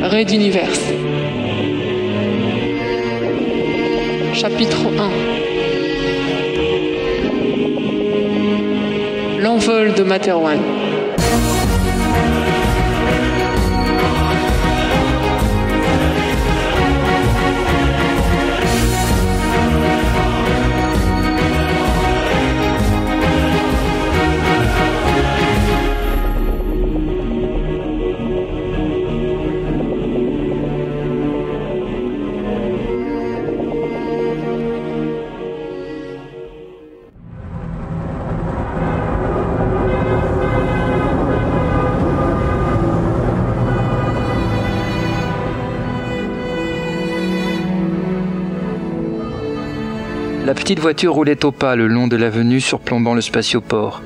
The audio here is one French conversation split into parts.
Ray d'univers. Chapitre 1. L'envol de Materwan. La petite voiture roulait au pas le long de l'avenue surplombant le spatioport.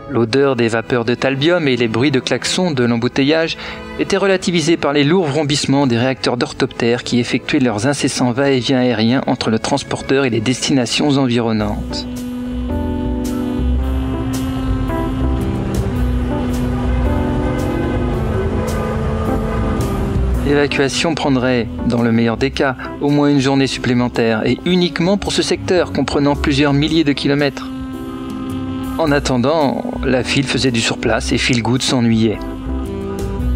L'odeur des vapeurs de talbium et les bruits de klaxons de l'embouteillage étaient relativisés par les lourds vrombissements des réacteurs d'orthoptères qui effectuaient leurs incessants va-et-vient aériens entre le transporteur et les destinations environnantes. L'évacuation prendrait, dans le meilleur des cas, au moins une journée supplémentaire, et uniquement pour ce secteur comprenant plusieurs milliers de kilomètres. En attendant, la file faisait du surplace et Feel Good s'ennuyait.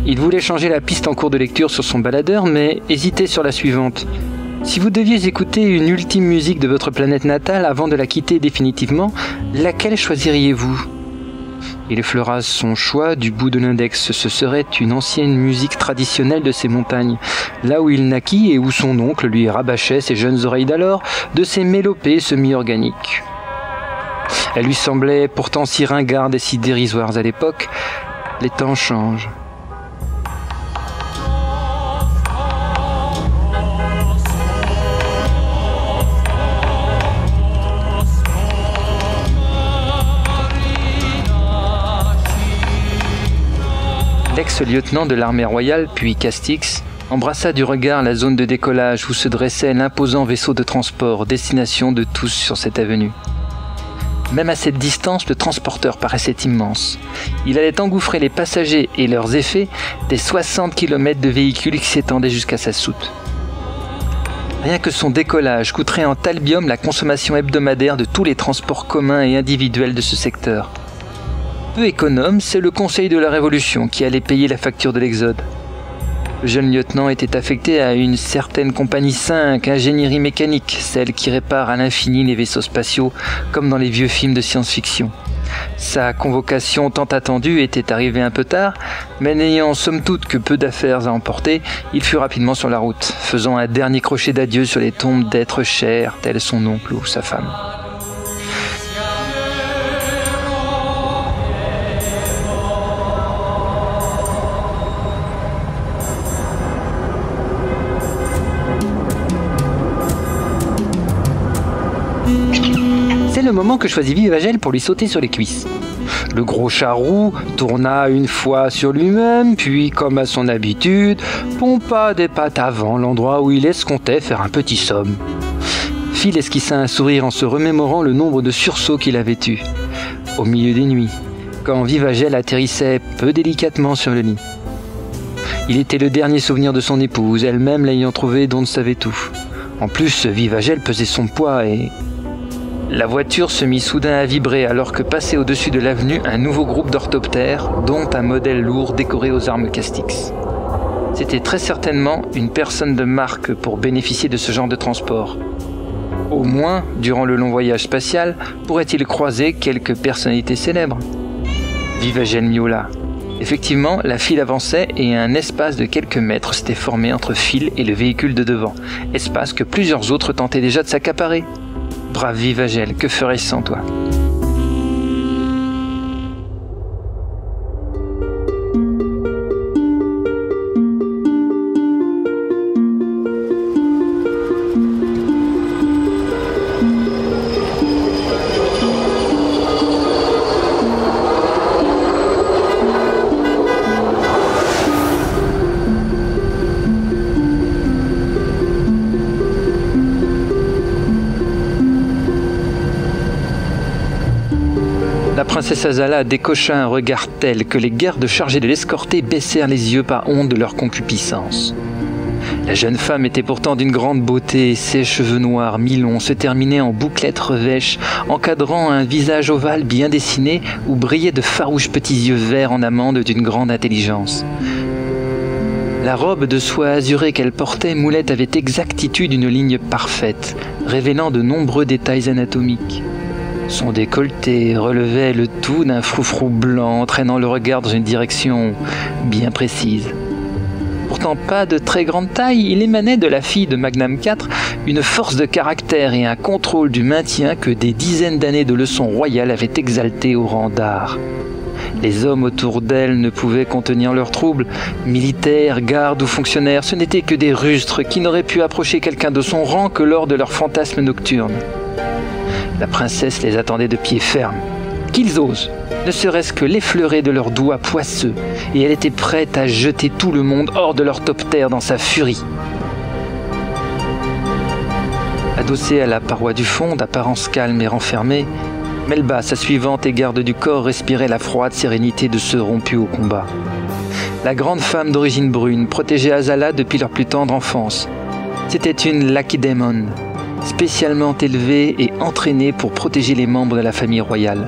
Il voulait changer la piste en cours de lecture sur son baladeur, mais hésitait sur la suivante. Si vous deviez écouter une ultime musique de votre planète natale avant de la quitter définitivement, laquelle choisiriez-vous ? Il effleura son choix du bout de l'index. Ce serait une ancienne musique traditionnelle de ces montagnes, là où il naquit et où son oncle lui rabâchait ses jeunes oreilles d'alors de ces mélopées semi-organiques. Elle lui semblait pourtant si ringarde et si dérisoire à l'époque. Les temps changent. L'ex-lieutenant de l'armée royale, puis Castix, embrassa du regard la zone de décollage où se dressait l'imposant vaisseau de transport, destination de tous sur cette avenue. Même à cette distance, le transporteur paraissait immense. Il allait engouffrer les passagers et leurs effets des 60 km de véhicules qui s'étendaient jusqu'à sa soute. Rien que son décollage coûterait en talbium la consommation hebdomadaire de tous les transports communs et individuels de ce secteur. Peu économe, c'est le Conseil de la Révolution qui allait payer la facture de l'exode. Le jeune lieutenant était affecté à une certaine compagnie 5, ingénierie mécanique, celle qui répare à l'infini les vaisseaux spatiaux, comme dans les vieux films de science-fiction. Sa convocation tant attendue était arrivée un peu tard, mais n'ayant somme toute que peu d'affaires à emporter, il fut rapidement sur la route, faisant un dernier crochet d'adieu sur les tombes d'êtres chers, tels son oncle ou sa femme. C'est le moment que choisit Vivagel pour lui sauter sur les cuisses. Le gros charroux tourna une fois sur lui-même, puis, comme à son habitude, pompa des pattes avant l'endroit où il escomptait faire un petit somme. Phil esquissa un sourire en se remémorant le nombre de sursauts qu'il avait eus, au milieu des nuits, quand Vivagel atterrissait peu délicatement sur le lit. Il était le dernier souvenir de son épouse, elle-même l'ayant trouvé dont ne savait tout. En plus, Vivagel pesait son poids et... La voiture se mit soudain à vibrer alors que passait au-dessus de l'avenue un nouveau groupe d'orthoptères, dont un modèle lourd décoré aux armes Castix. C'était très certainement une personne de marque pour bénéficier de ce genre de transport. Au moins, durant le long voyage spatial, pourrait-il croiser quelques personnalités célèbres. Vivagel miaula. Effectivement, la file avançait et un espace de quelques mètres s'était formé entre Phil et le véhicule de devant, espace que plusieurs autres tentaient déjà de s'accaparer. Brave Vivagel, que ferais-je sans toi ? princesse Azala décocha un regard tel que les gardes chargés de l'escorter baissèrent les yeux par honte de leur concupiscence. La jeune femme était pourtant d'une grande beauté, ses cheveux noirs mi-longs se terminaient en bouclettes revêches, encadrant un visage ovale bien dessiné où brillaient de farouches petits yeux verts en amande d'une grande intelligence. La robe de soie azurée qu'elle portait moulait avec exactitude une ligne parfaite, révélant de nombreux détails anatomiques. Son décolleté relevait le tout d'un froufrou blanc, entraînant le regard dans une direction bien précise. Pourtant pas de très grande taille, il émanait de la fille de Magnam IV une force de caractère et un contrôle du maintien que des dizaines d'années de leçons royales avaient exalté au rang d'art. Les hommes autour d'elle ne pouvaient contenir leurs troubles. Militaires, gardes ou fonctionnaires, ce n'étaient que des rustres qui n'auraient pu approcher quelqu'un de son rang que lors de leurs fantasmes nocturnes. La princesse les attendait de pied ferme. Qu'ils osent, ne serait-ce que l'effleurer de leurs doigts poisseux, et elle était prête à jeter tout le monde hors de leur toptère dans sa furie. Adossée à la paroi du fond, d'apparence calme et renfermée, Melba, sa suivante et garde du corps, respirait la froide sérénité de ceux rompus au combat. La grande femme d'origine brune protégeait Azala depuis leur plus tendre enfance. C'était une Lakedaemon, spécialement élevée et entraînée pour protéger les membres de la famille royale.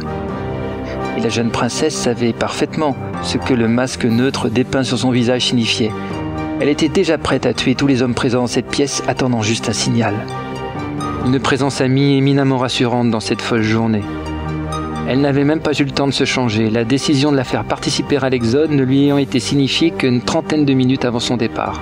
Et la jeune princesse savait parfaitement ce que le masque neutre dépeint sur son visage signifiait. Elle était déjà prête à tuer tous les hommes présents dans cette pièce, attendant juste un signal. Une présence amie éminemment rassurante dans cette folle journée. Elle n'avait même pas eu le temps de se changer, la décision de la faire participer à l'exode ne lui ayant été signifiée qu'une trentaine de minutes avant son départ.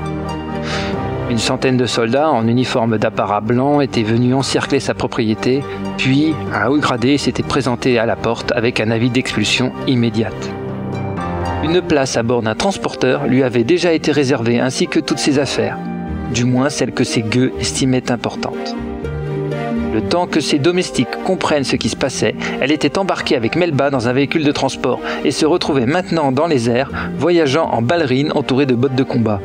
Une centaine de soldats en uniforme d'apparat blanc étaient venus encercler sa propriété, puis un haut gradé s'était présenté à la porte avec un avis d'expulsion immédiate. Une place à bord d'un transporteur lui avait déjà été réservée ainsi que toutes ses affaires, du moins celles que ses gueux estimaient importantes. Le temps que ses domestiques comprennent ce qui se passait, elle était embarquée avec Melba dans un véhicule de transport et se retrouvait maintenant dans les airs, voyageant en ballerine entourée de bottes de combat.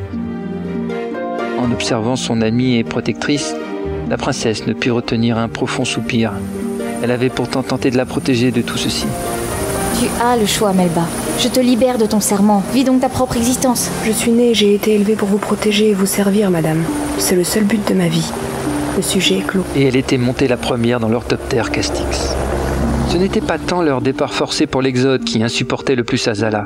En observant son amie et protectrice, la princesse ne put retenir un profond soupir. Elle avait pourtant tenté de la protéger de tout ceci. Tu as le choix, Melba. Je te libère de ton serment. Vis donc ta propre existence. Je suis née et j'ai été élevée pour vous protéger et vous servir, madame. C'est le seul but de ma vie. Le sujet est clos. Et elle était montée la première dans l'orthoptère Castix. Ce n'était pas tant leur départ forcé pour l'exode qui insupportait le plus Azala.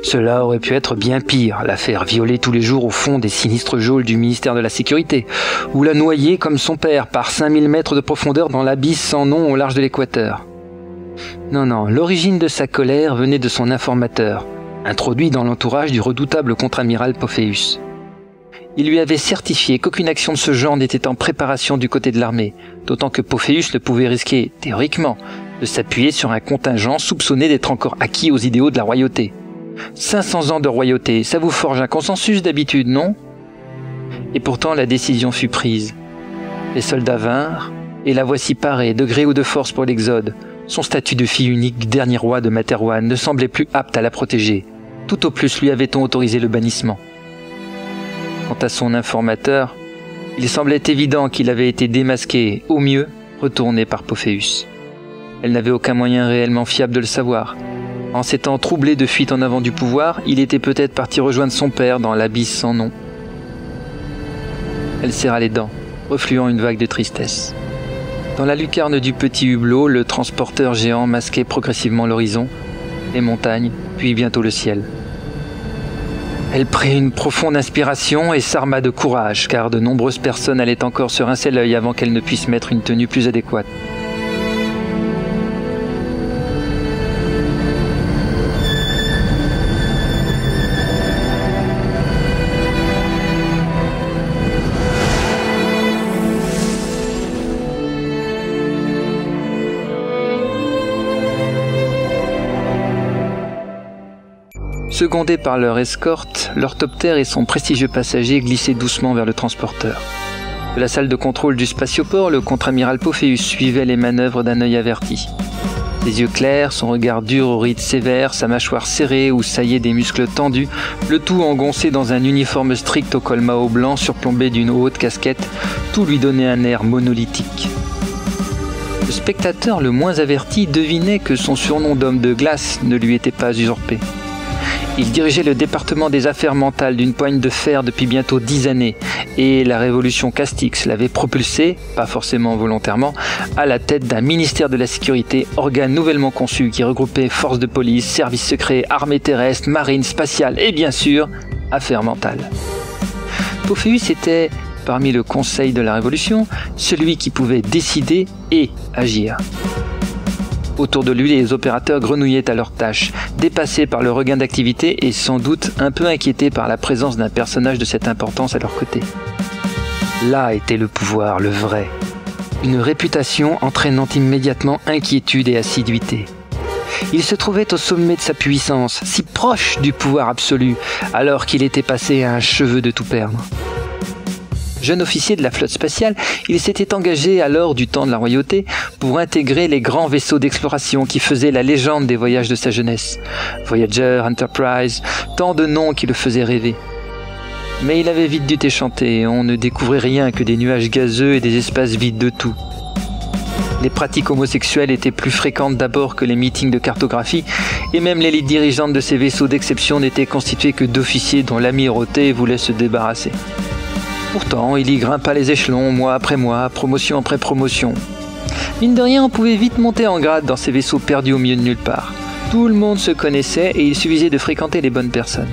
Cela aurait pu être bien pire, la faire violer tous les jours au fond des sinistres geôles du ministère de la Sécurité, ou la noyer comme son père par 5000 mètres de profondeur dans l'abysse sans nom au large de l'équateur. Non, l'origine de sa colère venait de son informateur, introduit dans l'entourage du redoutable contre-amiral Pophéus. Il lui avait certifié qu'aucune action de ce genre n'était en préparation du côté de l'armée, d'autant que Pophéus ne pouvait risquer, théoriquement, de s'appuyer sur un contingent soupçonné d'être encore acquis aux idéaux de la royauté. 500 ans de royauté, ça vous forge un consensus d'habitude, non? Et pourtant la décision fut prise. Les soldats vinrent, et la voici parée, de gré ou de force pour l'exode. Son statut de fille unique, dernier roi de Materwan, ne semblait plus apte à la protéger. Tout au plus lui avait-on autorisé le bannissement. Quant à son informateur, il semblait évident qu'il avait été démasqué, au mieux, retourné par Pophéus. Elle n'avait aucun moyen réellement fiable de le savoir. En s'étant troublé de fuite en avant du pouvoir, il était peut-être parti rejoindre son père dans l'abysse sans nom. Elle serra les dents, refluant une vague de tristesse. Dans la lucarne du petit hublot, le transporteur géant masquait progressivement l'horizon, les montagnes, puis bientôt le ciel. Elle prit une profonde inspiration et s'arma de courage, car de nombreuses personnes allaient encore se rincer l'œil avant qu'elle ne puisse mettre une tenue plus adéquate. Secondés par leur escorte, l'orthoptère et son prestigieux passager glissaient doucement vers le transporteur. De la salle de contrôle du spatioport, le contre-amiral Pophéus suivait les manœuvres d'un œil averti. Les yeux clairs, son regard dur aux rides sévères, sa mâchoire serrée où saillaient des muscles tendus, le tout engoncé dans un uniforme strict au col Mao blanc surplombé d'une haute casquette, tout lui donnait un air monolithique. Le spectateur le moins averti devinait que son surnom d'homme de glace ne lui était pas usurpé. Il dirigeait le département des affaires mentales d'une poigne de fer depuis bientôt 10 années et la révolution Castix l'avait propulsé, pas forcément volontairement, à la tête d'un ministère de la sécurité, organe nouvellement conçu qui regroupait forces de police, services secrets, armée terrestre, marine, spatiale et bien sûr, affaires mentales. Pophéus était, parmi le conseil de la Révolution, celui qui pouvait décider et agir. Autour de lui, les opérateurs grenouillaient à leur tâche, dépassés par le regain d'activité et sans doute un peu inquiétés par la présence d'un personnage de cette importance à leur côté. Là était le pouvoir, le vrai. Une réputation entraînant immédiatement inquiétude et assiduité. Il se trouvait au sommet de sa puissance, si proche du pouvoir absolu, alors qu'il était passé à un cheveu de tout perdre. Jeune officier de la flotte spatiale, il s'était engagé alors du temps de la royauté pour intégrer les grands vaisseaux d'exploration qui faisaient la légende des voyages de sa jeunesse. Voyager, Enterprise, tant de noms qui le faisaient rêver. Mais il avait vite dû déchanter, on ne découvrait rien que des nuages gazeux et des espaces vides de tout. Les pratiques homosexuelles étaient plus fréquentes d'abord que les meetings de cartographie, et même l'élite dirigeante de ces vaisseaux d'exception n'était constituée que d'officiers dont l'amirauté voulait se débarrasser. Pourtant, il y grimpa les échelons, mois après mois, promotion après promotion. Mine de rien, on pouvait vite monter en grade dans ces vaisseaux perdus au milieu de nulle part. Tout le monde se connaissait et il suffisait de fréquenter les bonnes personnes.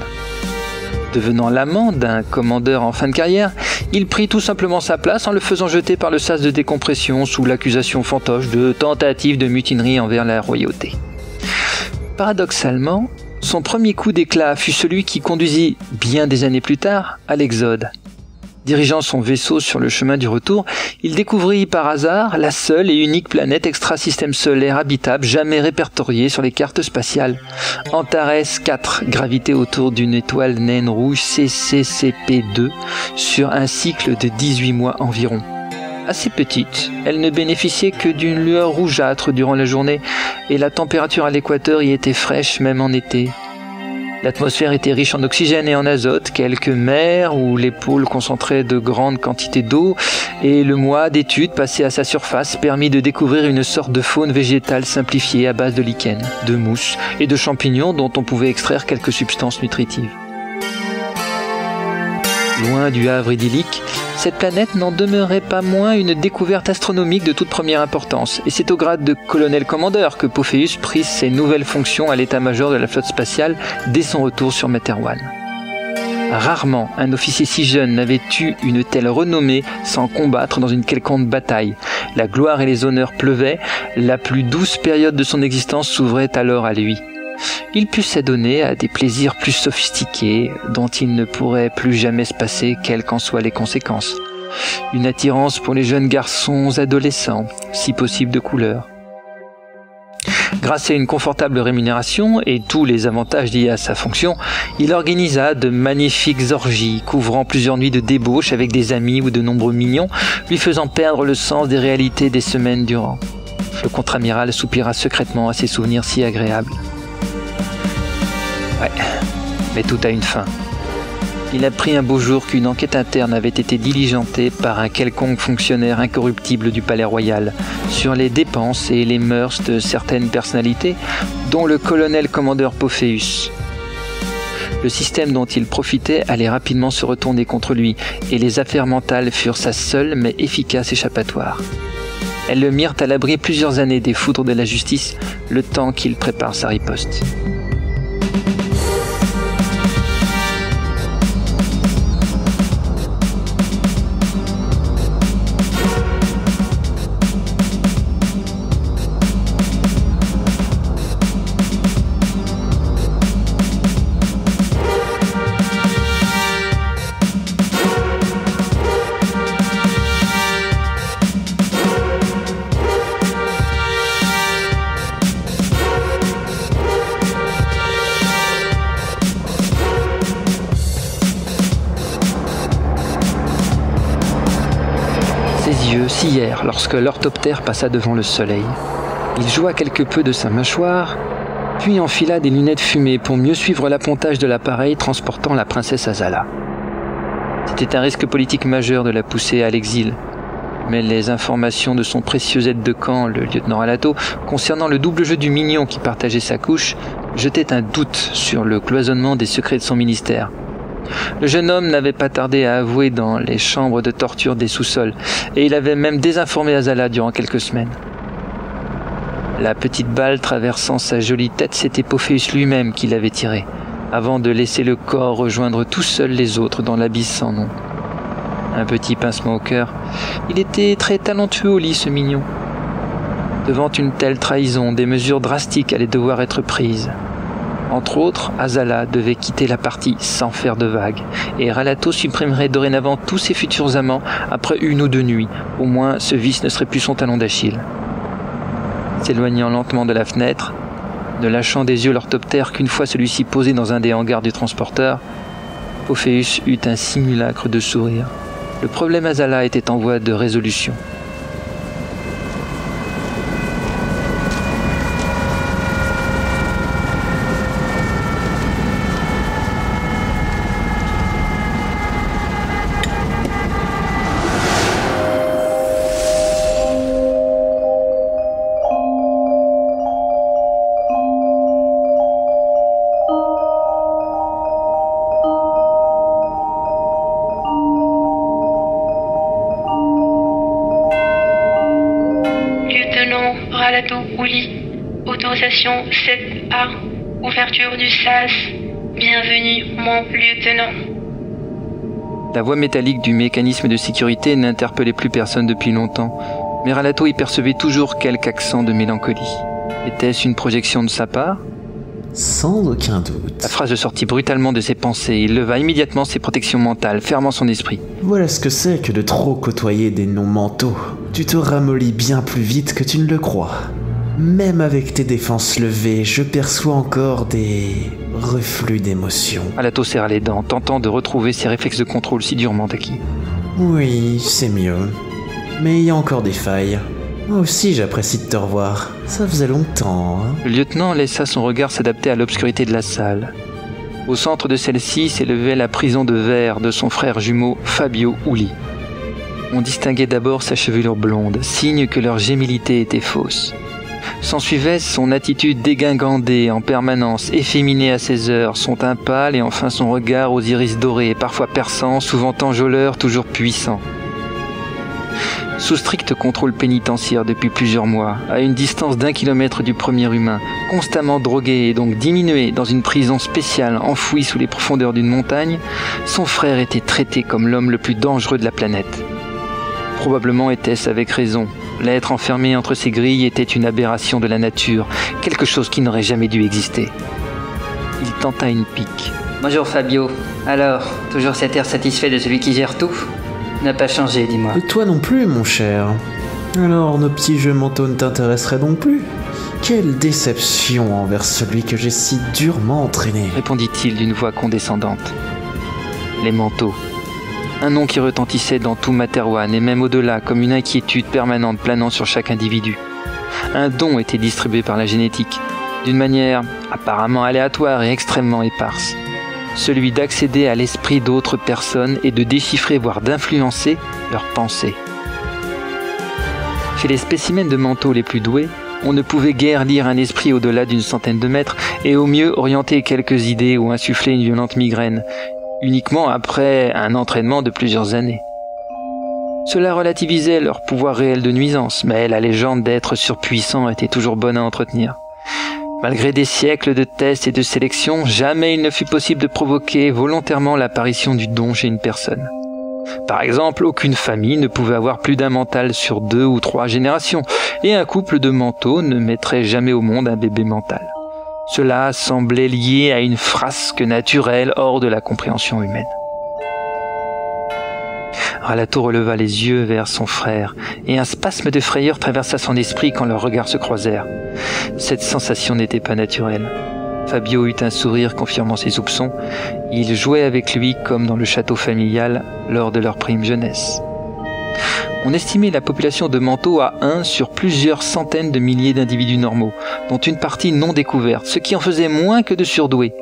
Devenant l'amant d'un commandeur en fin de carrière, il prit tout simplement sa place en le faisant jeter par le sas de décompression sous l'accusation fantoche de tentative de mutinerie envers la royauté. Paradoxalement, son premier coup d'éclat fut celui qui conduisit, bien des années plus tard, à l'Exode. Dirigeant son vaisseau sur le chemin du retour, il découvrit par hasard la seule et unique planète extra-système solaire habitable jamais répertoriée sur les cartes spatiales. Antares 4 gravitait autour d'une étoile naine rouge CCCP2 sur un cycle de 18 mois environ. Assez petite, elle ne bénéficiait que d'une lueur rougeâtre durant la journée et la température à l'équateur y était fraîche même en été. L'atmosphère était riche en oxygène et en azote, quelques mers où les pôles concentraient de grandes quantités d'eau, et le mois d'études passé à sa surface permit de découvrir une sorte de faune végétale simplifiée à base de lichens, de mousses et de champignons dont on pouvait extraire quelques substances nutritives. Loin du havre idyllique, cette planète n'en demeurait pas moins une découverte astronomique de toute première importance, et c'est au grade de colonel-commandeur que Pophéus prit ses nouvelles fonctions à l'état-major de la flotte spatiale dès son retour sur Materwan. Rarement un officier si jeune n'avait eu une telle renommée sans combattre dans une quelconque bataille. La gloire et les honneurs pleuvaient, la plus douce période de son existence s'ouvrait alors à lui. Il put s'adonner à des plaisirs plus sophistiqués dont il ne pourrait plus jamais se passer quelles qu'en soient les conséquences. Une attirance pour les jeunes garçons adolescents, si possible de couleur. Grâce à une confortable rémunération et tous les avantages liés à sa fonction, il organisa de magnifiques orgies couvrant plusieurs nuits de débauche avec des amis ou de nombreux mignons, lui faisant perdre le sens des réalités des semaines durant. Le contre-amiral soupira secrètement à ces souvenirs si agréables. Ouais, mais tout a une fin. Il apprit un beau jour qu'une enquête interne avait été diligentée par un quelconque fonctionnaire incorruptible du palais royal sur les dépenses et les mœurs de certaines personnalités, dont le colonel-commandeur Pophéus. Le système dont il profitait allait rapidement se retourner contre lui, et les affaires mentales furent sa seule mais efficace échappatoire. Elles le mirent à l'abri plusieurs années des foudres de la justice, le temps qu'il prépare sa riposte. Ses yeux sillèrent lorsque l'orthoptère passa devant le soleil. Il joua quelque peu de sa mâchoire, puis enfila des lunettes fumées pour mieux suivre l'appontage de l'appareil transportant la princesse Azala. C'était un risque politique majeur de la pousser à l'exil, Mais les informations de son précieux aide de camp, le lieutenant Alato, concernant le double jeu du mignon qui partageait sa couche, jetaient un doute sur le cloisonnement des secrets de son ministère. Le jeune homme n'avait pas tardé à avouer dans les chambres de torture des sous-sols, et il avait même désinformé Azala durant quelques semaines. La petite balle traversant sa jolie tête, c'était Pophéus lui-même qui l'avait tirée, avant de laisser le corps rejoindre tout seul les autres dans l'abysse sans nom. Un petit pincement au cœur. Il était très talentueux au lit, ce mignon. Devant une telle trahison, des mesures drastiques allaient devoir être prises. Entre autres, Azala devait quitter la partie sans faire de vagues, et Ralato supprimerait dorénavant tous ses futurs amants après 1 ou 2 nuits. Au moins, ce vice ne serait plus son talon d'Achille. S'éloignant lentement de la fenêtre, ne lâchant des yeux l'orthoptère qu'une fois celui-ci posé dans un des hangars du transporteur, Pophéus eut un simulacre de sourire. Le problème Azala était en voie de résolution. Ralato Ouli, autorisation 7A, ouverture du SAS, bienvenue mon lieutenant. La voix métallique du mécanisme de sécurité n'interpellait plus personne depuis longtemps, mais Ralato y percevait toujours quelque accent de mélancolie. Était-ce une projection de sa part ? Sans aucun doute. La phrase sortit brutalement de ses pensées. Il leva immédiatement ses protections mentales, fermant son esprit. Voilà ce que c'est que de trop côtoyer des noms mentaux. Tu te ramollis bien plus vite que tu ne le crois. Même avec tes défenses levées, je perçois encore des reflux d'émotions. Ralato serra les dents, tentant de retrouver ses réflexes de contrôle si durement acquis. Oui, c'est mieux. Mais il y a encore des failles. Moi aussi j'apprécie de te revoir. Ça faisait longtemps, hein. Le lieutenant laissa son regard s'adapter à l'obscurité de la salle. Au centre de celle-ci s'élevait la prison de verre de son frère jumeau Fabio Ouli. On distinguait d'abord sa chevelure blonde, signe que leur gémilité était fausse. S'ensuivait son attitude dégingandée en permanence, efféminée à ses heures, son teint pâle et enfin son regard aux iris dorés, parfois perçants, souvent enjôleurs, toujours puissants. Sous strict contrôle pénitentiaire depuis plusieurs mois, à une distance d'1 kilomètre du premier humain, constamment drogué et donc diminué dans une prison spéciale enfouie sous les profondeurs d'une montagne, son frère était traité comme l'homme le plus dangereux de la planète. Probablement était-ce avec raison. L'être enfermé entre ces grilles était une aberration de la nature, quelque chose qui n'aurait jamais dû exister. Il tenta une pique. Bonjour Fabio. Alors, toujours cet air satisfait de celui qui gère tout ? N'a pas changé, dis-moi. Et toi non plus, mon cher. Alors, nos petits jeux mentaux ne t'intéresseraient donc plus ? Quelle déception envers celui que j'ai si durement entraîné, répondit-il d'une voix condescendante. Les manteaux. Un nom qui retentissait dans tout Materwan et même au-delà, comme une inquiétude permanente planant sur chaque individu. Un don était distribué par la génétique, d'une manière apparemment aléatoire et extrêmement éparse. Celui d'accéder à l'esprit d'autres personnes et de déchiffrer, voire d'influencer leurs pensées. Chez les spécimens de manteaux les plus doués, on ne pouvait guère lire un esprit au-delà d'une centaine de mètres et au mieux orienter quelques idées ou insuffler une violente migraine, uniquement après un entraînement de plusieurs années. Cela relativisait leur pouvoir réel de nuisance, mais la légende d'êtres surpuissants était toujours bonne à entretenir. Malgré des siècles de tests et de sélection, jamais il ne fut possible de provoquer volontairement l'apparition du don chez une personne. Par exemple, aucune famille ne pouvait avoir plus d'un mental sur 2 ou 3 générations, et un couple de manteaux ne mettrait jamais au monde un bébé mental. Cela semblait lié à une frasque naturelle hors de la compréhension humaine. Ralato releva les yeux vers son frère, et un spasme de frayeur traversa son esprit quand leurs regards se croisèrent. Cette sensation n'était pas naturelle. Fabio eut un sourire confirmant ses soupçons. Il jouait avec lui comme dans le château familial lors de leur prime jeunesse. On estimait la population de manteaux à 1 sur plusieurs centaines de milliers d'individus normaux, dont une partie non découverte, ce qui en faisait moins que de surdoués.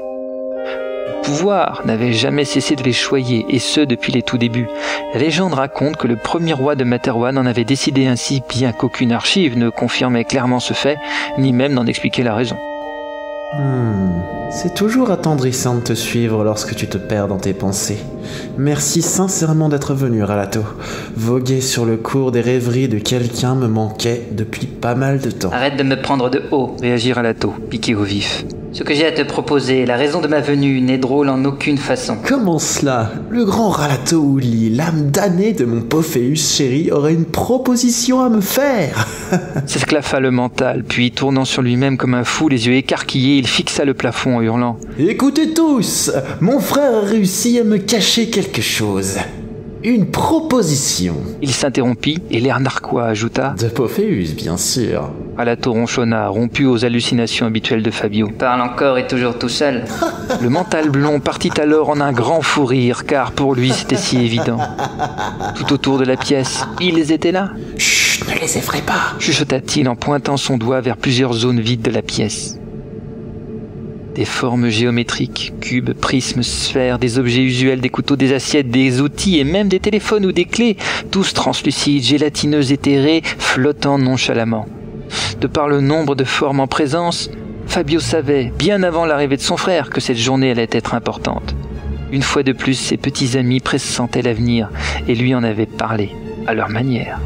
pouvoir n'avait jamais cessé de les choyer, et ce depuis les tout débuts. La légende raconte que le premier roi de Materwan en avait décidé ainsi, bien qu'aucune archive ne confirmait clairement ce fait, ni même n'en expliquait la raison. C'est toujours attendrissant de te suivre lorsque tu te perds dans tes pensées. Merci sincèrement d'être venu, Ralato. Voguer sur le cours des rêveries de quelqu'un me manquait depuis pas mal de temps. Arrête de me prendre de haut, Réagit Ralato, piqué au vif. Ce que j'ai à te proposer, la raison de ma venue, n'est drôle en aucune façon. Comment cela? Le grand Ralato Uli, l'âme damnée de mon Pophéus chéri, aurait une proposition à me faire. S'esclaffa le mental, puis tournant sur lui-même comme un fou, les yeux écarquillés, il fixa le plafond en hurlant. Écoutez tous, mon frère a réussi à me cacher quelque chose. Une proposition. Il s'interrompit et l'air narquois ajouta. De Pophéus, bien sûr. Ralato ronchonna, rompu aux hallucinations habituelles de Fabio. Parle encore et toujours tout seul. Le mental blond partit alors en un grand fou rire, car pour lui c'était si évident. Tout autour de la pièce, ils étaient là. Chut, ne les effraie pas, chuchota-t-il en pointant son doigt vers plusieurs zones vides de la pièce. Des formes géométriques, cubes, prismes, sphères, des objets usuels, des couteaux, des assiettes, des outils et même des téléphones ou des clés, tous translucides, gélatineux, éthérés, flottant nonchalamment. De par le nombre de formes en présence, Fabio savait, bien avant l'arrivée de son frère, que cette journée allait être importante. Une fois de plus, ses petits amis pressentaient l'avenir et lui en avaient parlé, à leur manière.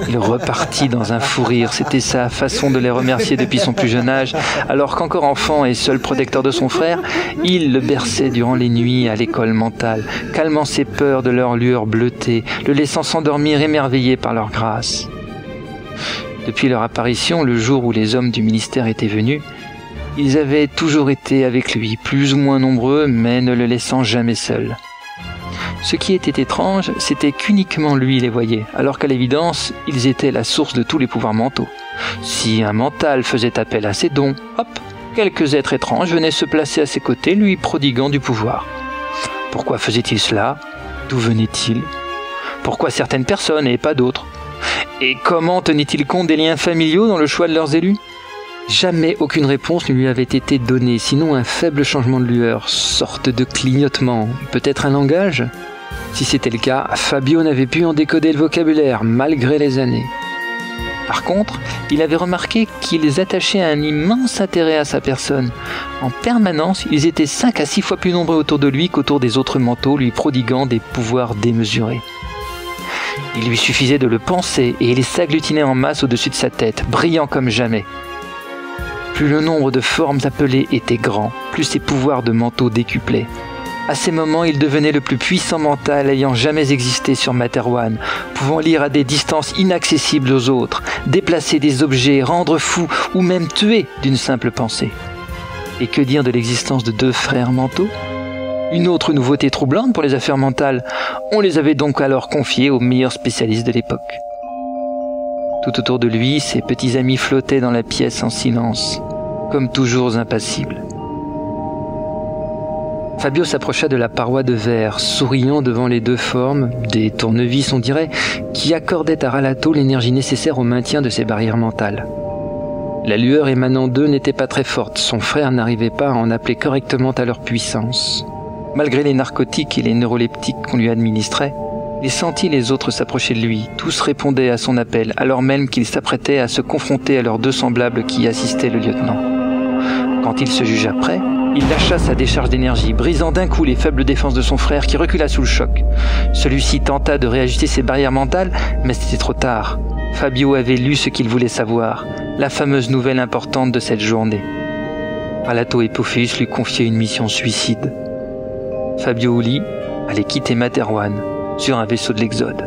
Il repartit dans un fou rire, c'était sa façon de les remercier depuis son plus jeune âge, alors qu'encore enfant et seul protecteur de son frère, il le berçait durant les nuits à l'école mentale, calmant ses peurs de leur lueur bleutée, le laissant s'endormir émerveillé par leur grâce. Depuis leur apparition, le jour où les hommes du ministère étaient venus, ils avaient toujours été avec lui, plus ou moins nombreux, mais ne le laissant jamais seul. Ce qui était étrange, c'était qu'uniquement lui les voyait, alors qu'à l'évidence, ils étaient la source de tous les pouvoirs mentaux. Si un mental faisait appel à ses dons, hop, quelques êtres étranges venaient se placer à ses côtés, lui prodiguant du pouvoir. Pourquoi faisait-il cela? D'où venait-il? Pourquoi certaines personnes et pas d'autres? Et comment tenait-il compte des liens familiaux dans le choix de leurs élus? Jamais aucune réponse ne lui avait été donnée, sinon un faible changement de lueur, sorte de clignotement, peut-être un langage? Si c'était le cas, Fabio n'avait pu en décoder le vocabulaire, malgré les années. Par contre, il avait remarqué qu'ils attachaient un immense intérêt à sa personne. En permanence, ils étaient 5 à 6 fois plus nombreux autour de lui qu'autour des autres manteaux, lui prodiguant des pouvoirs démesurés. Il lui suffisait de le penser et il s'agglutinait en masse au-dessus de sa tête, brillant comme jamais. Plus le nombre de formes appelées était grand, plus ses pouvoirs de manteau décuplaient. À ces moments, il devenait le plus puissant mental ayant jamais existé sur Materwan, pouvant lire à des distances inaccessibles aux autres, déplacer des objets, rendre fou ou même tuer d'une simple pensée. Et que dire de l'existence de 2 frères mentaux? Une autre nouveauté troublante pour les affaires mentales, on les avait donc alors confiés aux meilleurs spécialistes de l'époque. Tout autour de lui, ses petits amis flottaient dans la pièce en silence, comme toujours impassibles. Fabio s'approcha de la paroi de verre, souriant devant les 2 formes, des tournevis on dirait, qui accordaient à Ralato l'énergie nécessaire au maintien de ses barrières mentales. La lueur émanant d'eux n'était pas très forte, son frère n'arrivait pas à en appeler correctement à leur puissance. Malgré les narcotiques et les neuroleptiques qu'on lui administrait, il sentit les autres s'approcher de lui, tous répondaient à son appel, alors même qu'il s'apprêtait à se confronter à leurs 2 semblables qui assistaient le lieutenant. Quand il se jugea prêt, il lâcha sa décharge d'énergie, brisant d'un coup les faibles défenses de son frère qui recula sous le choc. Celui-ci tenta de réajuster ses barrières mentales, mais c'était trop tard. Fabio avait lu ce qu'il voulait savoir, la fameuse nouvelle importante de cette journée. Ralato et Pophéus lui confiaient une mission suicide. Fabio Uli allait quitter Materwan sur un vaisseau de l'Exode.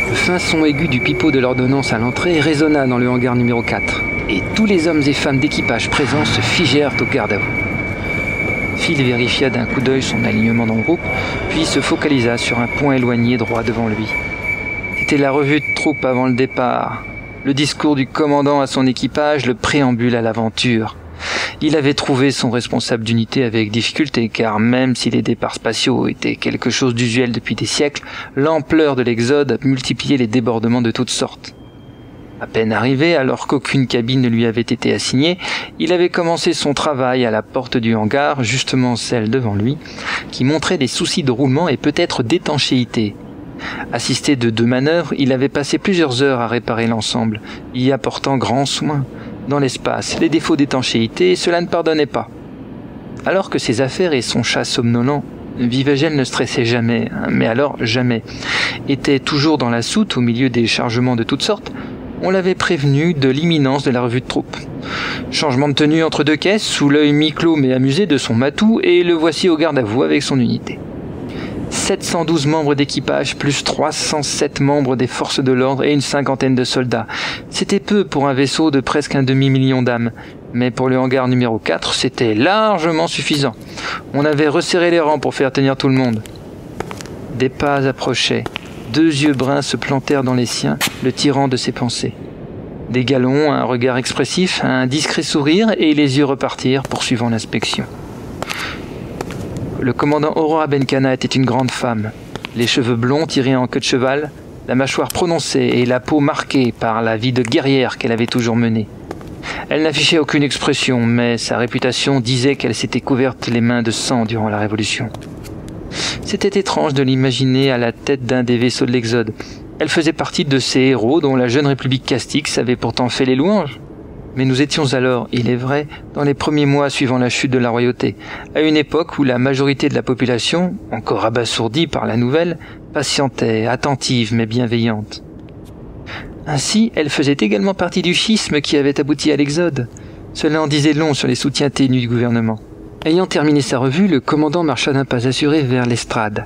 Le fin son aigu du pipeau de l'ordonnance à l'entrée résonna dans le hangar numéro 4, et tous les hommes et femmes d'équipage présents se figèrent au garde à vous. Phil vérifia d'un coup d'œil son alignement dans le groupe, puis se focalisa sur un point éloigné droit devant lui. C'était la revue de troupe avant le départ. Le discours du commandant à son équipage, le préambule à l'aventure. Il avait trouvé son responsable d'unité avec difficulté, car même si les départs spatiaux étaient quelque chose d'usuel depuis des siècles, l'ampleur de l'exode multipliait les débordements de toutes sortes. À peine arrivé, alors qu'aucune cabine ne lui avait été assignée, il avait commencé son travail à la porte du hangar, justement celle devant lui, qui montrait des soucis de roulement et peut-être d'étanchéité. Assisté de 2 manœuvres, il avait passé plusieurs heures à réparer l'ensemble, y apportant grand soin. Dans l'espace, les défauts d'étanchéité, cela ne pardonnait pas. Alors que ses affaires et son chat somnolent, Vivagel ne stressait jamais, mais alors jamais, était toujours dans la soute au milieu des chargements de toutes sortes, on l'avait prévenu de l'imminence de la revue de troupe. Changement de tenue entre 2 caisses, sous l'œil mi-clos mais amusé de son matou, et le voici au garde à vous avec son unité. 712 membres d'équipage, plus 307 membres des forces de l'ordre et une 50aine de soldats. C'était peu pour un vaisseau de presque un demi-million d'âmes. Mais pour le hangar numéro 4, c'était largement suffisant. On avait resserré les rangs pour faire tenir tout le monde. Des pas approchaient. 2 yeux bruns se plantèrent dans les siens, le tirant de ses pensées. Des galons, un regard expressif, un discret sourire, et les yeux repartirent, poursuivant l'inspection. Le commandant Aurora Benkana était une grande femme. Les cheveux blonds tirés en queue de cheval, la mâchoire prononcée et la peau marquée par la vie de guerrière qu'elle avait toujours menée. Elle n'affichait aucune expression, mais sa réputation disait qu'elle s'était couverte les mains de sang durant la Révolution. C'était étrange de l'imaginer à la tête d'un des vaisseaux de l'Exode. Elle faisait partie de ces héros dont la jeune République Castix avait pourtant fait les louanges. Mais nous étions alors, il est vrai, dans les premiers mois suivant la chute de la royauté, à une époque où la majorité de la population, encore abasourdie par la nouvelle, patientait, attentive mais bienveillante. Ainsi, elle faisait également partie du schisme qui avait abouti à l'exode. Cela en disait long sur les soutiens ténus du gouvernement. Ayant terminé sa revue, le commandant marcha d'un pas assuré vers l'estrade.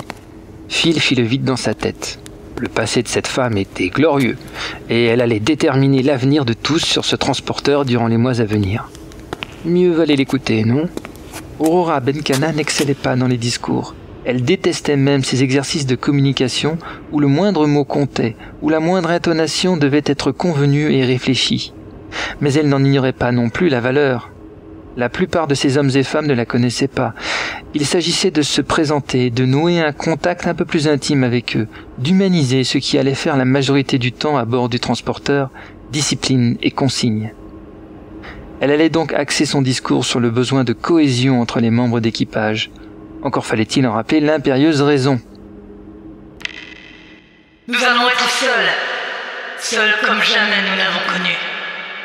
Phil fit le vide dans sa tête. Le passé de cette femme était glorieux, et elle allait déterminer l'avenir de tous sur ce transporteur durant les mois à venir. Mieux valait l'écouter, non? Aurora Benkana n'excellait pas dans les discours. Elle détestait même ces exercices de communication où le moindre mot comptait, où la moindre intonation devait être convenue et réfléchie. Mais elle n'en ignorait pas non plus la valeur. La plupart de ces hommes et femmes ne la connaissaient pas. Il s'agissait de se présenter, de nouer un contact un peu plus intime avec eux, d'humaniser ce qui allait faire la majorité du temps à bord du transporteur, discipline et consignes. Elle allait donc axer son discours sur le besoin de cohésion entre les membres d'équipage. Encore fallait-il en rappeler l'impérieuse raison. Nous allons être seuls comme jamais nous l'avons connu.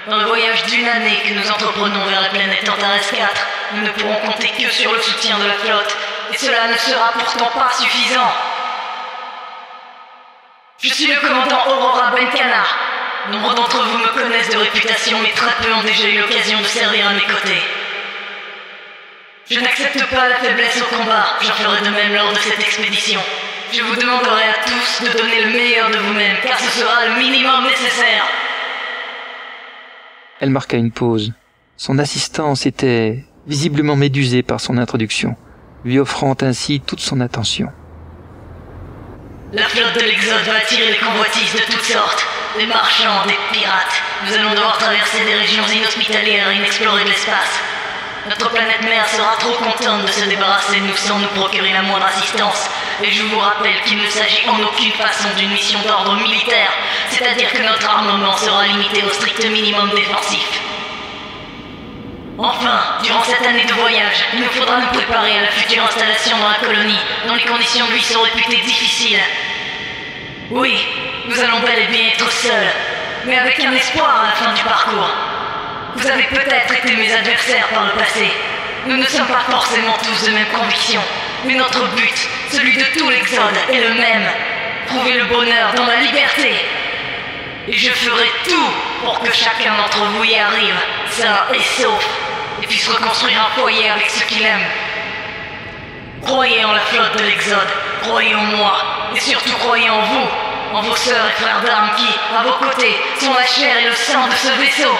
Dans le voyage d'1 année que nous entreprenons vers la planète Antares 4, nous ne pourrons compter que sur le soutien de la flotte, et cela ne sera pourtant pas suffisant. Je suis le commandant Aurora Benkana. Nombre d'entre vous me connaissent de réputation, mais très peu ont déjà eu l'occasion de servir à mes côtés. Je n'accepte pas la faiblesse au combat, j'en ferai de même lors de cette expédition. Je vous demanderai à tous de donner le meilleur de vous-même, car ce sera le minimum nécessaire. Elle marqua une pause. Son assistance était visiblement médusée par son introduction, lui offrant ainsi toute son attention. La flotte de l'Exode va attirer les convoitises de toutes sortes, des marchands, des pirates. Nous allons devoir traverser des régions inhospitalières et inexplorées de l'espace. Notre planète mère sera trop contente de se débarrasser de nous sans nous procurer la moindre assistance. Et je vous rappelle qu'il ne s'agit en aucune façon d'une mission d'ordre militaire, c'est-à-dire que notre armement sera limité au strict minimum défensif. Enfin, durant cette année de voyage, il nous faudra nous préparer à la future installation dans la colonie, dont les conditions de vie sont réputées difficiles. Oui, nous allons bel et bien être seuls, mais avec un espoir à la fin du parcours. Vous avez peut-être été mes adversaires par le passé. Nous ne sommes pas forcément tous de même conviction, mais notre but, celui de tout l'Exode, est le même. Trouver le bonheur dans la liberté. Et je ferai tout pour que chacun d'entre vous y arrive, sain et sauf, et puisse reconstruire un foyer avec ceux qu'il aime. Croyez en la flotte de l'Exode, croyez en moi, et surtout croyez en vous, en vos sœurs et frères d'armes qui, à vos côtés, sont la chair et le sang de ce vaisseau.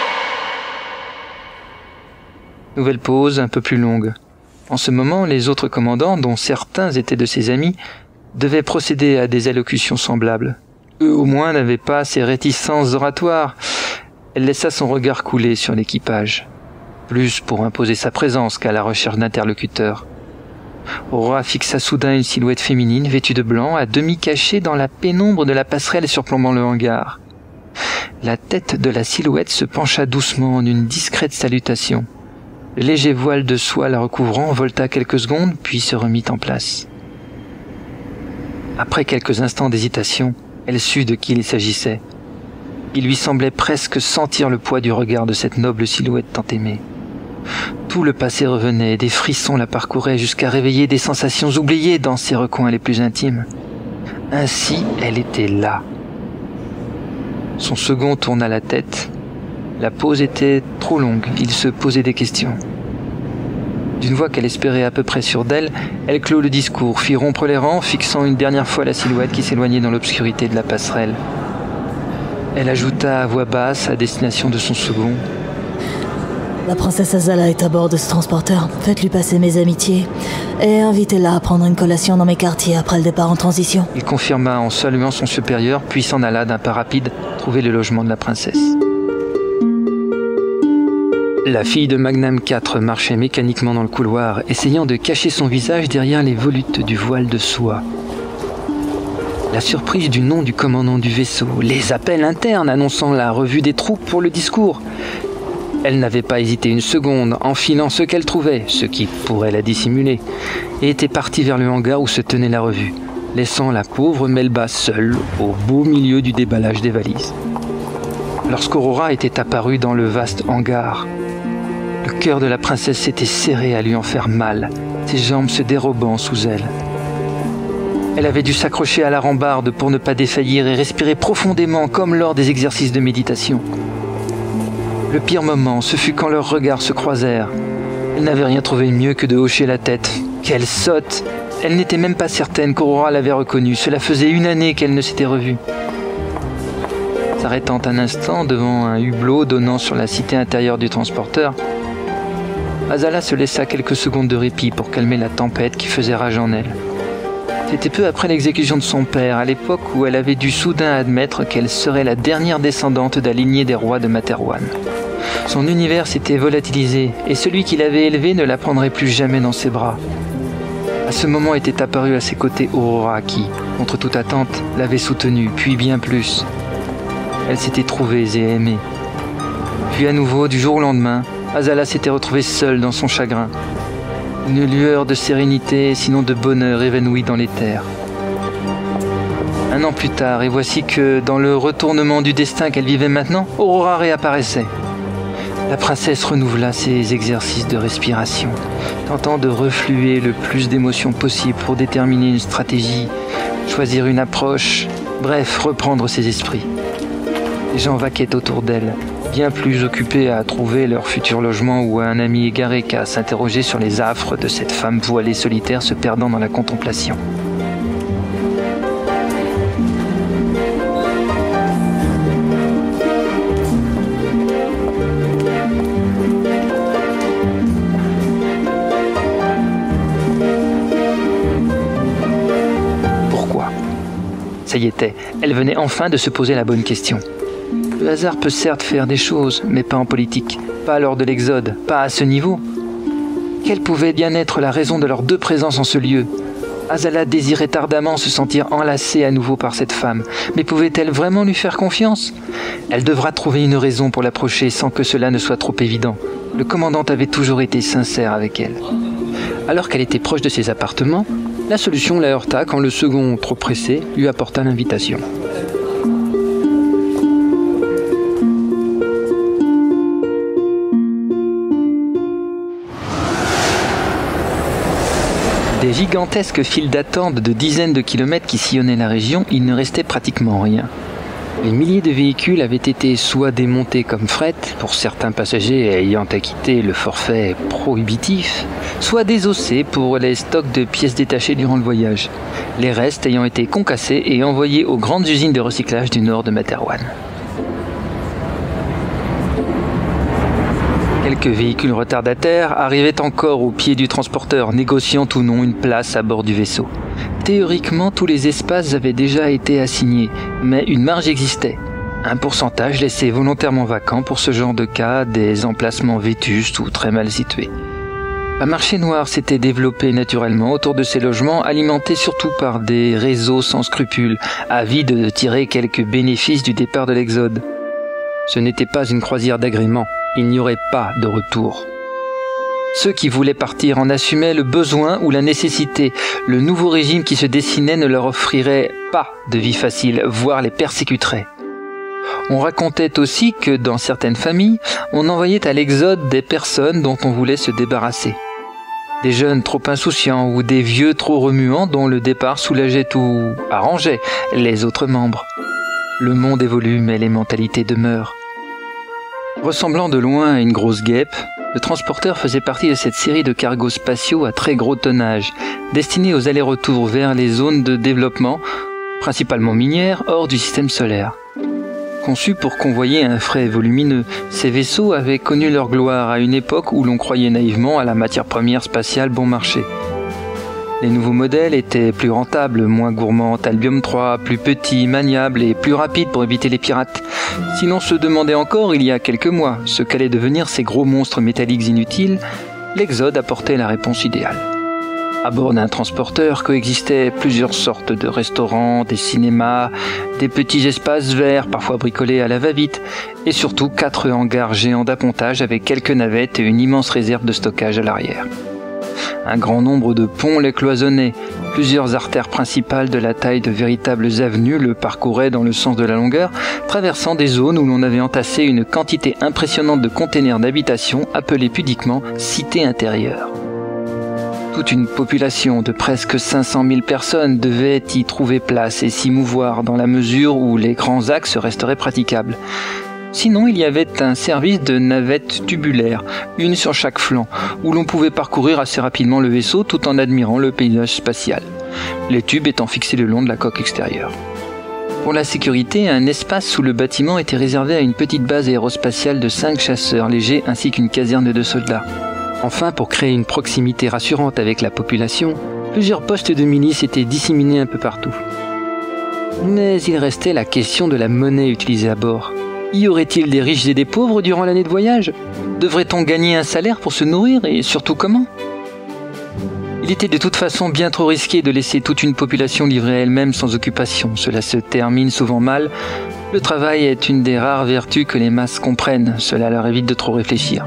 Nouvelle pause, un peu plus longue. En ce moment, les autres commandants, dont certains étaient de ses amis, devaient procéder à des allocutions semblables. Eux au moins n'avaient pas ces réticences oratoires. Elle laissa son regard couler sur l'équipage, plus pour imposer sa présence qu'à la recherche d'interlocuteurs. Aurora fixa soudain une silhouette féminine vêtue de blanc, à demi cachée dans la pénombre de la passerelle surplombant le hangar. La tête de la silhouette se pencha doucement en une discrète salutation. Le léger voile de soie la recouvrant volta quelques secondes, puis se remit en place. Après quelques instants d'hésitation, elle sut de qui il s'agissait. Il lui semblait presque sentir le poids du regard de cette noble silhouette tant aimée. Tout le passé revenait, des frissons la parcouraient jusqu'à réveiller des sensations oubliées dans ses recoins les plus intimes. Ainsi, elle était là. Son second tourna la tête. La pause était trop longue, il se posait des questions. D'une voix qu'elle espérait à peu près sûre d'elle, elle clôt le discours, fit rompre les rangs, fixant une dernière fois la silhouette qui s'éloignait dans l'obscurité de la passerelle. Elle ajouta à voix basse à destination de son second. La princesse Azala est à bord de ce transporteur. Faites-lui passer mes amitiés et invitez-la à prendre une collation dans mes quartiers après le départ en transition. Il confirma en saluant son supérieur, puis s'en alla d'un pas rapide trouver le logement de la princesse. La fille de Magnum 4 marchait mécaniquement dans le couloir, essayant de cacher son visage derrière les volutes du voile de soie. La surprise du nom du commandant du vaisseau, les appels internes annonçant la revue des troupes pour le discours. Elle n'avait pas hésité une seconde, enfilant ce qu'elle trouvait, ce qui pourrait la dissimuler, et était partie vers le hangar où se tenait la revue, laissant la pauvre Melba seule au beau milieu du déballage des valises. Lorsqu'Aurora était apparue dans le vaste hangar, le cœur de la princesse s'était serré à lui en faire mal, ses jambes se dérobant sous elle. Elle avait dû s'accrocher à la rambarde pour ne pas défaillir et respirer profondément comme lors des exercices de méditation. Le pire moment, ce fut quand leurs regards se croisèrent. Elle n'avait rien trouvé mieux que de hocher la tête. Quelle sotte! Elle n'était même pas certaine qu'Aurora l'avait reconnue. Cela faisait 1 année qu'elle ne s'était revue. S'arrêtant un instant devant un hublot donnant sur la cité intérieure du transporteur, Azala se laissa quelques secondes de répit pour calmer la tempête qui faisait rage en elle. C'était peu après l'exécution de son père, à l'époque où elle avait dû soudain admettre qu'elle serait la dernière descendante de la lignée des rois de Materwan. Son univers s'était volatilisé, et celui qui l'avait élevée ne la prendrait plus jamais dans ses bras. À ce moment était apparue à ses côtés Aurora qui, contre toute attente, l'avait soutenue, puis bien plus. Elles s'étaient trouvées et aimées. Puis à nouveau, du jour au lendemain, Azala s'était retrouvée seule dans son chagrin. Une lueur de sérénité, sinon de bonheur, évanouie dans les terres. 1 an plus tard, et voici que, dans le retournement du destin qu'elle vivait maintenant, Aurora réapparaissait. La princesse renouvela ses exercices de respiration, tentant de refluer le plus d'émotions possible pour déterminer une stratégie, choisir une approche, bref, reprendre ses esprits. Les gens vaquaient autour d'elle, bien plus occupés à trouver leur futur logement ou à un ami égaré qu'à s'interroger sur les affres de cette femme voilée solitaire se perdant dans la contemplation. Pourquoi ? Ça y était, elle venait enfin de se poser la bonne question. Le hasard peut certes faire des choses, mais pas en politique, pas lors de l'exode, pas à ce niveau. Quelle pouvait bien être la raison de leurs 2 présences en ce lieu ? Azala désirait ardemment se sentir enlacée à nouveau par cette femme, mais pouvait-elle vraiment lui faire confiance ? Elle devra trouver une raison pour l'approcher sans que cela ne soit trop évident. Le commandant avait toujours été sincère avec elle. Alors qu'elle était proche de ses appartements, la solution la heurta quand le second, trop pressé, lui apporta l'invitation. Des gigantesques files d'attente de dizaines de kilomètres qui sillonnaient la région, il ne restait pratiquement rien. Les milliers de véhicules avaient été soit démontés comme fret, pour certains passagers ayant acquitté le forfait prohibitif, soit désossés pour les stocks de pièces détachées durant le voyage, les restes ayant été concassés et envoyés aux grandes usines de recyclage du nord de Materwan. Quelques véhicules retardataires arrivaient encore au pied du transporteur, négociant ou non une place à bord du vaisseau. Théoriquement, tous les espaces avaient déjà été assignés, mais une marge existait. Un pourcentage laissé volontairement vacant pour ce genre de cas, des emplacements vétustes ou très mal situés. Un marché noir s'était développé naturellement autour de ces logements, alimentés surtout par des réseaux sans scrupules, avides de tirer quelques bénéfices du départ de l'Exode. Ce n'était pas une croisière d'agrément, il n'y aurait pas de retour. Ceux qui voulaient partir en assumaient le besoin ou la nécessité. Le nouveau régime qui se dessinait ne leur offrirait pas de vie facile, voire les persécuterait. On racontait aussi que dans certaines familles, on envoyait à l'Exode des personnes dont on voulait se débarrasser. Des jeunes trop insouciants ou des vieux trop remuants dont le départ soulageait ou arrangeait les autres membres. Le monde évolue mais les mentalités demeurent. Ressemblant de loin à une grosse guêpe, le transporteur faisait partie de cette série de cargos spatiaux à très gros tonnage, destinés aux allers-retours vers les zones de développement, principalement minières, hors du système solaire. Conçus pour convoyer un fret volumineux, ces vaisseaux avaient connu leur gloire à une époque où l'on croyait naïvement à la matière première spatiale bon marché. Les nouveaux modèles étaient plus rentables, moins gourmands, Albium 3, plus petits, maniables et plus rapides pour éviter les pirates. Si l'on se demandait encore, il y a quelques mois, ce qu'allaient devenir ces gros monstres métalliques inutiles, l'Exode apportait la réponse idéale. À bord d'un transporteur coexistaient plusieurs sortes de restaurants, des cinémas, des petits espaces verts, parfois bricolés à la va-vite, et surtout 4 hangars géants d'appontage avec quelques navettes et une immense réserve de stockage à l'arrière. Un grand nombre de ponts les cloisonnaient, plusieurs artères principales de la taille de véritables avenues le parcouraient dans le sens de la longueur, traversant des zones où l'on avait entassé une quantité impressionnante de containers d'habitation appelés pudiquement « cités intérieures ». Toute une population de presque 500 000 personnes devait y trouver place et s'y mouvoir dans la mesure où les grands axes resteraient praticables. Sinon, il y avait un service de navettes tubulaires, une sur chaque flanc, où l'on pouvait parcourir assez rapidement le vaisseau tout en admirant le paysage spatial, les tubes étant fixés le long de la coque extérieure. Pour la sécurité, un espace sous le bâtiment était réservé à une petite base aérospatiale de 5 chasseurs légers ainsi qu'une caserne de soldats. Enfin, pour créer une proximité rassurante avec la population, plusieurs postes de milice étaient disséminés un peu partout. Mais il restait la question de la monnaie utilisée à bord. Y aurait-il des riches et des pauvres durant l'année de voyage? Devrait-on gagner un salaire pour se nourrir et surtout comment? Il était de toute façon bien trop risqué de laisser toute une population livrée à elle-même sans occupation. Cela se termine souvent mal. Le travail est une des rares vertus que les masses comprennent. Cela leur évite de trop réfléchir.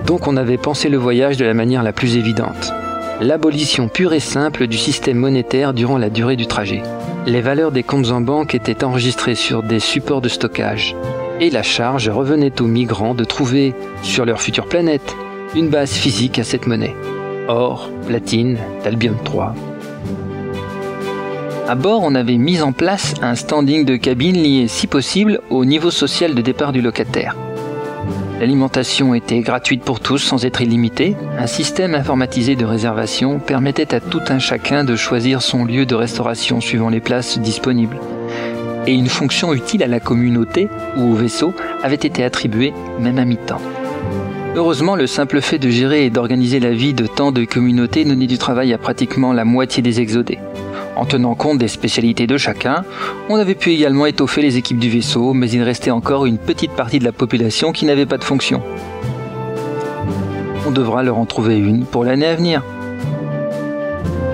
Donc on avait pensé le voyage de la manière la plus évidente. L'abolition pure et simple du système monétaire durant la durée du trajet. Les valeurs des comptes en banque étaient enregistrées sur des supports de stockage. Et la charge revenait aux migrants de trouver, sur leur future planète, une base physique à cette monnaie. Or, platine, Albium 3. À bord, on avait mis en place un standing de cabine lié, si possible, au niveau social de départ du locataire. L'alimentation était gratuite pour tous sans être illimitée. Un système informatisé de réservation permettait à tout un chacun de choisir son lieu de restauration suivant les places disponibles. Et une fonction utile à la communauté ou au vaisseau avait été attribuée même à mi-temps. Heureusement, le simple fait de gérer et d'organiser la vie de tant de communautés donnait du travail à pratiquement la moitié des exodés. En tenant compte des spécialités de chacun, on avait pu également étoffer les équipes du vaisseau, mais il restait encore une petite partie de la population qui n'avait pas de fonction. On devra leur en trouver une pour l'année à venir.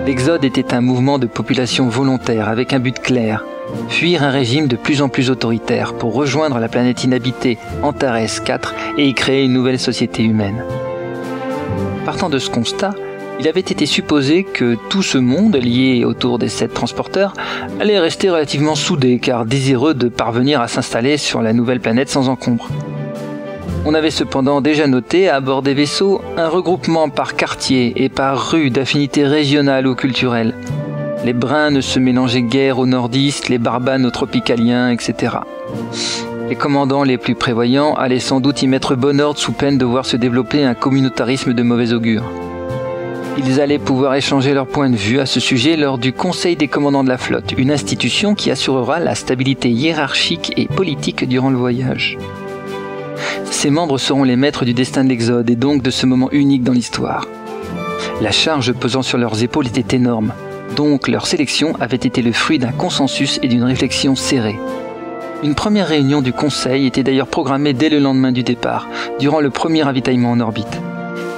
L'Exode était un mouvement de population volontaire avec un but clair, fuir un régime de plus en plus autoritaire pour rejoindre la planète inhabitée Antares 4 et y créer une nouvelle société humaine. Partant de ce constat, il avait été supposé que tout ce monde lié autour des 7 transporteurs allait rester relativement soudé car désireux de parvenir à s'installer sur la nouvelle planète sans encombre. On avait cependant déjà noté à bord des vaisseaux un regroupement par quartier et par rue d'affinités régionales ou culturelles. Les bruns ne se mélangeaient guère aux nordistes, les barbanes aux tropicaliens, etc. Les commandants les plus prévoyants allaient sans doute y mettre bon ordre sous peine de voir se développer un communautarisme de mauvais augure. Ils allaient pouvoir échanger leur point de vue à ce sujet lors du Conseil des commandants de la flotte, une institution qui assurera la stabilité hiérarchique et politique durant le voyage. Ses membres seront les maîtres du destin de l'Exode et donc de ce moment unique dans l'histoire. La charge pesant sur leurs épaules était énorme, donc leur sélection avait été le fruit d'un consensus et d'une réflexion serrée. Une première réunion du Conseil était d'ailleurs programmée dès le lendemain du départ, durant le premier ravitaillement en orbite.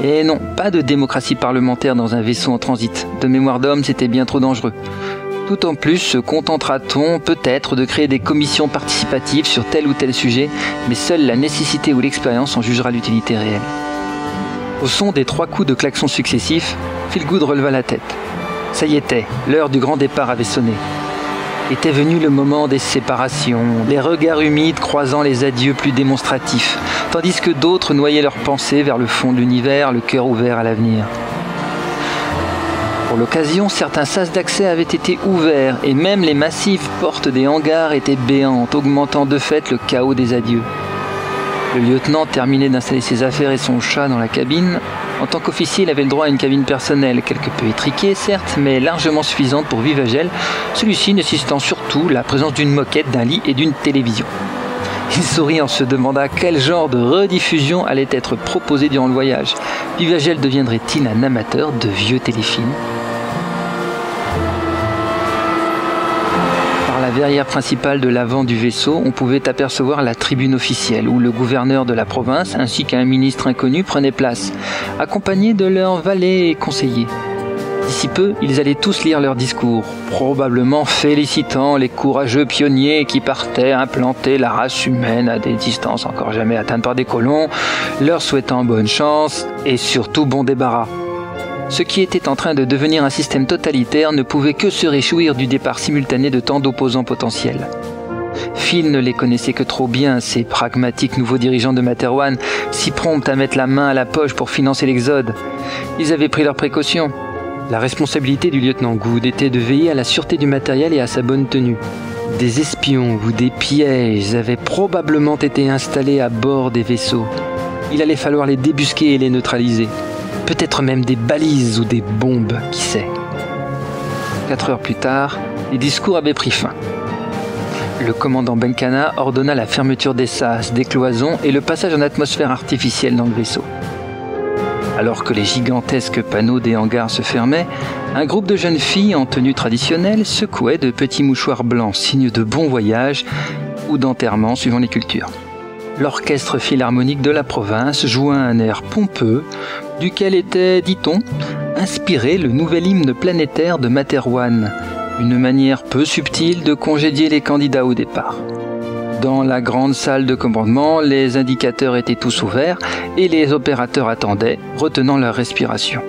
Et non, pas de démocratie parlementaire dans un vaisseau en transit. De mémoire d'homme, c'était bien trop dangereux. Tout en plus, se contentera-t-on peut-être de créer des commissions participatives sur tel ou tel sujet, mais seule la nécessité ou l'expérience en jugera l'utilité réelle. Au son des 3 coups de klaxon successifs, Feelgood releva la tête. Ça y était, l'heure du grand départ avait sonné. Était venu le moment des séparations, les regards humides croisant les adieux plus démonstratifs, tandis que d'autres noyaient leurs pensées vers le fond de l'univers, le cœur ouvert à l'avenir. Pour l'occasion, certains sas d'accès avaient été ouverts et même les massives portes des hangars étaient béantes, augmentant de fait le chaos des adieux. Le lieutenant terminait d'installer ses affaires et son chat dans la cabine. En tant qu'officier, il avait le droit à une cabine personnelle, quelque peu étriquée certes, mais largement suffisante pour Vivagel, celui-ci nécessitant surtout la présence d'une moquette, d'un lit et d'une télévision. Il sourit en se demandant quel genre de rediffusion allait être proposé durant le voyage. Vivagel deviendrait-il un amateur de vieux téléfilms ? Par la verrière principale de l'avant du vaisseau, on pouvait apercevoir la tribune officielle où le gouverneur de la province ainsi qu'un ministre inconnu prenaient place, accompagnés de leurs valets et conseillers. D'ici peu, ils allaient tous lire leur discours, probablement félicitant les courageux pionniers qui partaient implanter la race humaine à des distances encore jamais atteintes par des colons, leur souhaitant bonne chance et surtout bon débarras. Ce qui était en train de devenir un système totalitaire ne pouvait que se réjouir du départ simultané de tant d'opposants potentiels. Phil ne les connaissait que trop bien, ces pragmatiques nouveaux dirigeants de Materwan, si prompts à mettre la main à la poche pour financer l'Exode. Ils avaient pris leurs précautions. La responsabilité du lieutenant Good était de veiller à la sûreté du matériel et à sa bonne tenue. Des espions ou des pièges avaient probablement été installés à bord des vaisseaux. Il allait falloir les débusquer et les neutraliser. Peut-être même des balises ou des bombes, qui sait. 4 heures plus tard, les discours avaient pris fin. Le commandant Benkana ordonna la fermeture des sas, des cloisons et le passage en atmosphère artificielle dans le vaisseau. Alors que les gigantesques panneaux des hangars se fermaient, un groupe de jeunes filles en tenue traditionnelle secouait de petits mouchoirs blancs, signe de bon voyage ou d'enterrement suivant les cultures. L'orchestre philharmonique de la province joua un air pompeux, duquel était, dit-on, inspiré le nouvel hymne planétaire de Materwan, une manière peu subtile de congédier les candidats au départ. Dans la grande salle de commandement, les indicateurs étaient tous ouverts et les opérateurs attendaient, retenant leur respiration.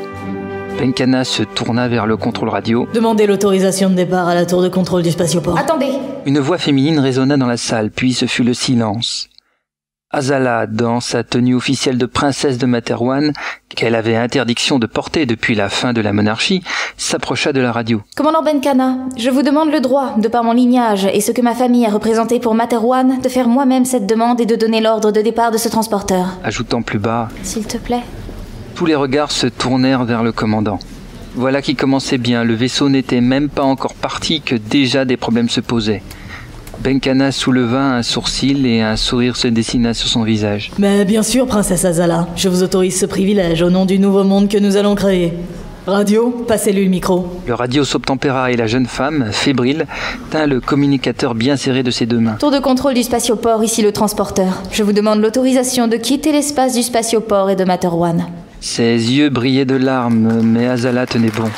Benkana se tourna vers le contrôle radio. Demandez l'autorisation de départ à la tour de contrôle du spatioport. Attendez. Une voix féminine résonna dans la salle, puis ce fut le silence. Azala, dans sa tenue officielle de princesse de Materwan, qu'elle avait interdiction de porter depuis la fin de la monarchie, s'approcha de la radio. Commandant Benkana, je vous demande le droit, de par mon lignage et ce que ma famille a représenté pour Materwan, de faire moi-même cette demande et de donner l'ordre de départ de ce transporteur. Ajoutant plus bas, s'il te plaît. Tous les regards se tournèrent vers le commandant. Voilà qui commençait bien, le vaisseau n'était même pas encore parti que déjà des problèmes se posaient. Benkana souleva un sourcil et un sourire se dessina sur son visage. Mais bien sûr, princesse Azala, je vous autorise ce privilège au nom du nouveau monde que nous allons créer. Radio, passez-lui le micro. Le radio s'obtempéra et la jeune femme, fébrile, tint le communicateur bien serré de ses 2 mains. Tour de contrôle du spatioport, ici le transporteur. Je vous demande l'autorisation de quitter l'espace du spatioport et de Materwan. Ses yeux brillaient de larmes, mais Azala tenait bon.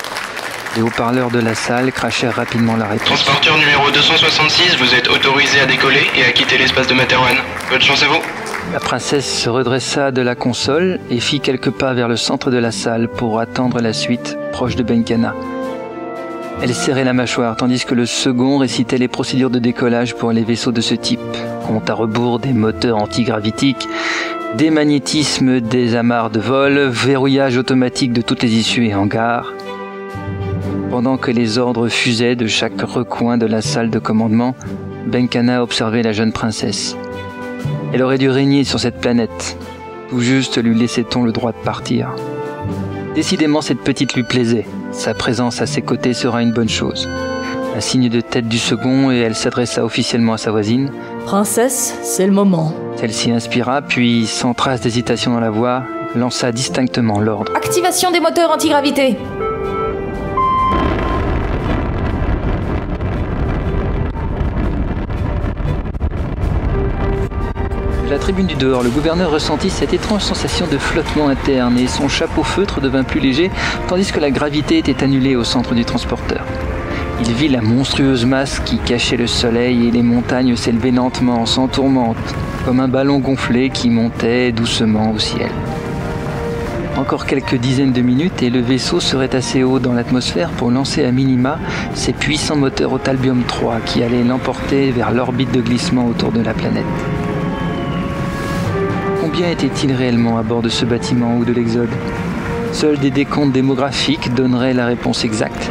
Les haut-parleurs de la salle crachèrent rapidement la réponse. Transporteur numéro 266, vous êtes autorisé à décoller et à quitter l'espace de Materwan. Bonne chance à vous. La princesse se redressa de la console et fit quelques pas vers le centre de la salle pour attendre la suite, proche de Benkana. Elle serrait la mâchoire, tandis que le second récitait les procédures de décollage pour les vaisseaux de ce type. Compte à rebours des moteurs antigravitiques, des magnétismes des amarres de vol, verrouillage automatique de toutes les issues et hangars. Pendant que les ordres fusaient de chaque recoin de la salle de commandement, Benkana observait la jeune princesse. Elle aurait dû régner sur cette planète. Tout juste lui laissait-on le droit de partir. Décidément, cette petite lui plaisait. Sa présence à ses côtés sera une bonne chose. Un signe de tête du second et elle s'adressa officiellement à sa voisine. Princesse, c'est le moment. Celle-ci inspira, puis, sans trace d'hésitation dans la voix, lança distinctement l'ordre. Activation des moteurs antigravité. De la tribune du dehors, le gouverneur ressentit cette étrange sensation de flottement interne et son chapeau feutre devint plus léger, tandis que la gravité était annulée au centre du transporteur. Il vit la monstrueuse masse qui cachait le soleil et les montagnes s'élever lentement, sans tourmente, comme un ballon gonflé qui montait doucement au ciel. Encore quelques dizaines de minutes et le vaisseau serait assez haut dans l'atmosphère pour lancer à minima ses puissants moteurs au Talbium 3 qui allaient l'emporter vers l'orbite de glissement autour de la planète. Combien était-il réellement à bord de ce bâtiment ou de l'Exode? Seuls des décomptes démographiques donneraient la réponse exacte.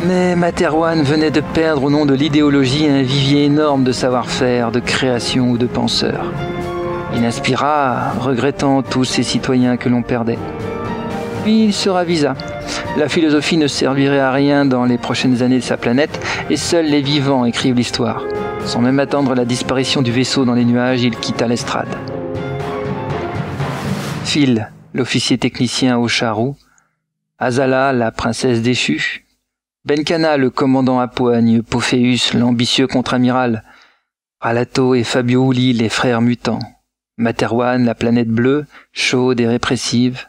Mais Materwan venait de perdre au nom de l'idéologie un vivier énorme de savoir-faire, de création ou de penseurs. Il inspira, regrettant tous ces citoyens que l'on perdait. Puis il se ravisa. La philosophie ne servirait à rien dans les prochaines années de sa planète, et seuls les vivants écrivent l'histoire. Sans même attendre la disparition du vaisseau dans les nuages, il quitta l'estrade. Phil, l'officier technicien au charroux, Azala, la princesse déchue, Benkana, le commandant à poigne, Pophéus, l'ambitieux contre-amiral, Ralato et Fabio Uli, les frères mutants, Materwan, la planète bleue, chaude et répressive,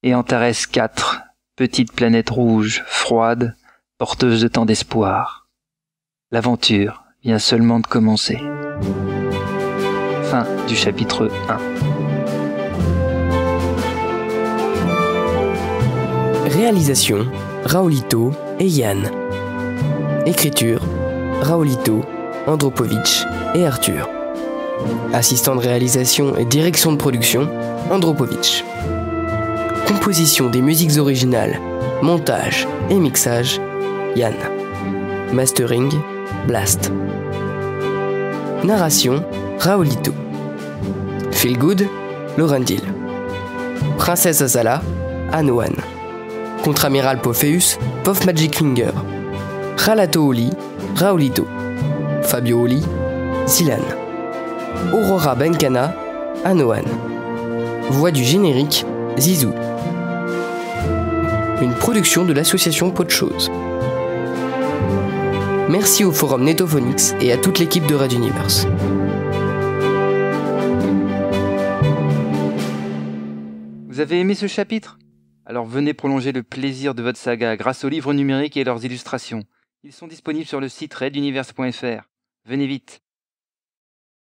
et Antares 4, petite planète rouge, froide, porteuse de tant d'espoir. L'aventure vient seulement de commencer. Fin du chapitre 1. Réalisation, Raoulito et Yann. Écriture, Raoulito, Andropovitch et Arthur. Assistant de réalisation et direction de production, Andropovitch. Composition des musiques originales, montage et mixage, Yann. Mastering, Blast. Narration, Raoulito. Feel Good, Laurendil. Princesse Azala, Anoan. Contre-amiral Pophéus, Pof Magic Finger. Ralato Oli, Raoulito. Fabio Oli, Zilan. Aurora Benkana, Anoan. Voix du générique, Zizou. Une production de l'association Podchose. Merci au forum Netophonix et à toute l'équipe de Red Universe. Vous avez aimé ce chapitre? Alors venez prolonger le plaisir de votre saga grâce aux livres numériques et leurs illustrations. Ils sont disponibles sur le site reduniverse.fr. Venez vite.